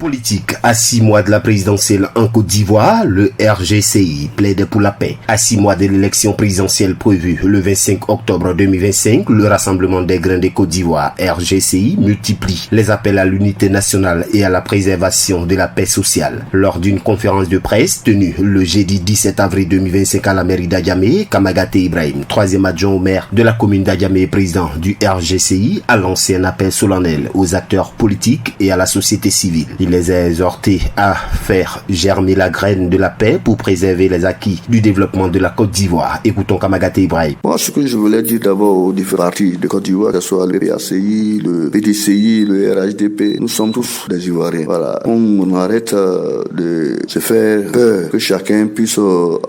Politique. À 6 mois de la présidentielle en Côte d'Ivoire, le RGCI plaide pour la paix. À 6 mois de l'élection présidentielle prévue le 25 octobre 2025, le Rassemblement des grains de Côte d'Ivoire, RGCI, multiplie les appels à l'unité nationale et à la préservation de la paix sociale. Lors d'une conférence de presse tenue le jeudi 17 avril 2025 à la mairie d'Adjamé, Kamagaté Ibrahim, troisième adjoint au maire de la commune d'Adjamé et président du RGCI, a lancé un appel solennel aux acteurs politiques et à la société civile. Il les a exhortés à faire germer la graine de la paix pour préserver les acquis du développement de la Côte d'Ivoire. Écoutons Kamagaté Ibrahim. Moi, ce que je voulais dire d'abord aux différents partis de Côte d'Ivoire, que ce soit le PACI, le PDCI, le RHDP, nous sommes tous des Ivoiriens. Voilà. On arrête de se faire peur, que chacun puisse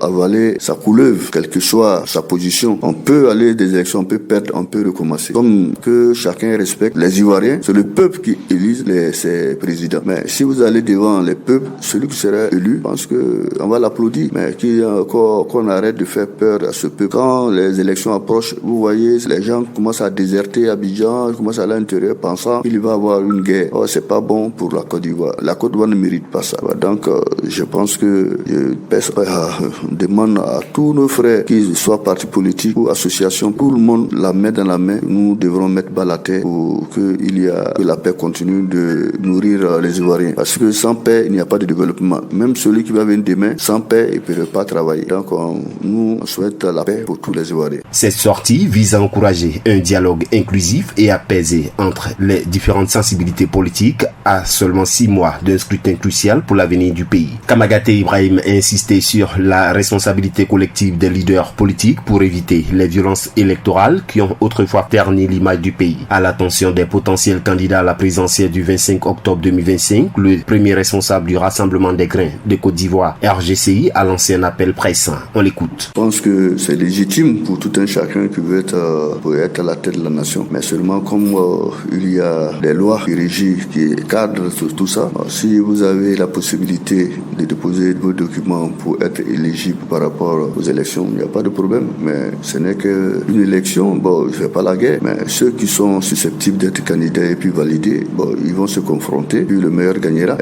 avaler sa couleuvre, quelle que soit sa position. On peut aller des élections, on peut perdre, on peut recommencer. Comme que chacun respecte les Ivoiriens, c'est le peuple qui élise ses présidents. Mais si vous allez devant les peuples, celui qui sera élu, je pense qu'on va l'applaudir. Mais qu'on arrête de faire peur à ce peuple. Quand les élections approchent, vous voyez, les gens commencent à déserter Abidjan, commencent à l'intérieur pensant qu'il va y avoir une guerre. Oh, c'est pas bon pour la Côte d'Ivoire. La Côte d'Ivoire ne mérite pas ça. Donc, je pense que je demande à tous nos frères, qu'ils soient partis politiques ou associations, tout le monde la main dans la main. Nous devrons mettre bas la terre pour que la paix continue de nourrir les Ivoiriens. Parce que sans paix, il n'y a pas de développement. Même celui qui va venir demain, sans paix, il ne peut pas travailler. Donc, nous souhaitons la paix pour tous les Ivoiriens. Cette sortie vise à encourager un dialogue inclusif et apaisé entre les différentes sensibilités politiques à seulement 6 mois d'un scrutin crucial pour l'avenir du pays. Kamagaté Ibrahim a insisté sur la responsabilité collective des leaders politiques pour éviter les violences électorales qui ont autrefois terni l'image du pays. À l'attention des potentiels candidats à la présidentielle du 25 octobre 2025, le premier responsable du Rassemblement des grains de Côte d'Ivoire, RGCI, a lancé un appel pressant. On l'écoute. Je pense que c'est légitime pour tout un chacun qui veut être à la tête de la nation. Mais seulement comme il y a des lois qui régissent, qui cadrent sur tout ça, si vous avez la possibilité de déposer vos documents pour être éligible par rapport aux élections, il n'y a pas de problème. Mais ce n'est qu'une élection, je ne fais pas la guerre. Mais ceux qui sont susceptibles d'être candidats et puis validés, ils vont se confronter, puis le meilleur gagnera.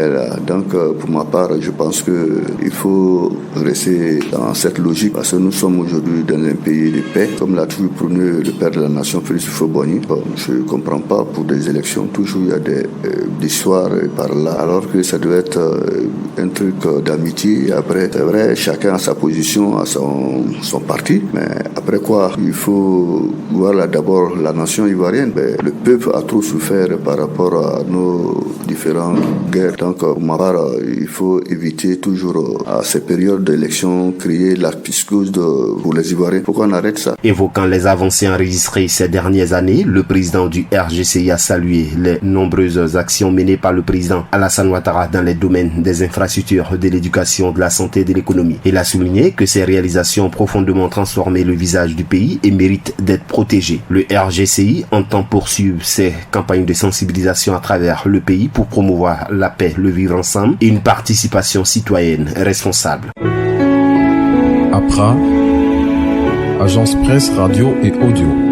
Donc, pour ma part, je pense qu'il faut rester dans cette logique parce que nous sommes aujourd'hui dans un pays de paix. Comme l'a toujours prôné le père de la nation, Félix Houphouët-Boigny. Je ne comprends pas pour des élections, toujours il y a des histoires par là, alors que ça doit être un truc d'amitié. Et après, c'est vrai, chacun a sa position, a son parti. Mais après quoi, il faut voir d'abord la nation ivoirienne. Le peuple a trop souffert par rapport à nos différentes guerres. Donc, pour ma part, il faut éviter toujours à ces périodes d'élection créer la psychose pour les Ivoiriens. Pourquoi on arrête ça? Évoquant les avancées enregistrées ces dernières années, le président du RGCI a salué les nombreuses actions menées par le président Alassane Ouattara dans les domaines des infrastructures, de l'éducation, de la santé et de l'économie. Il a souligné que ces réalisations ont profondément transformé le visage du pays et méritent d'être protégées. Le RGCI entend poursuivre ses campagnes de sensibilisation à travers le pays pour promouvoir la paix, le vivre ensemble et une participation citoyenne responsable. APRA, Agence Presse, Radio et Audio.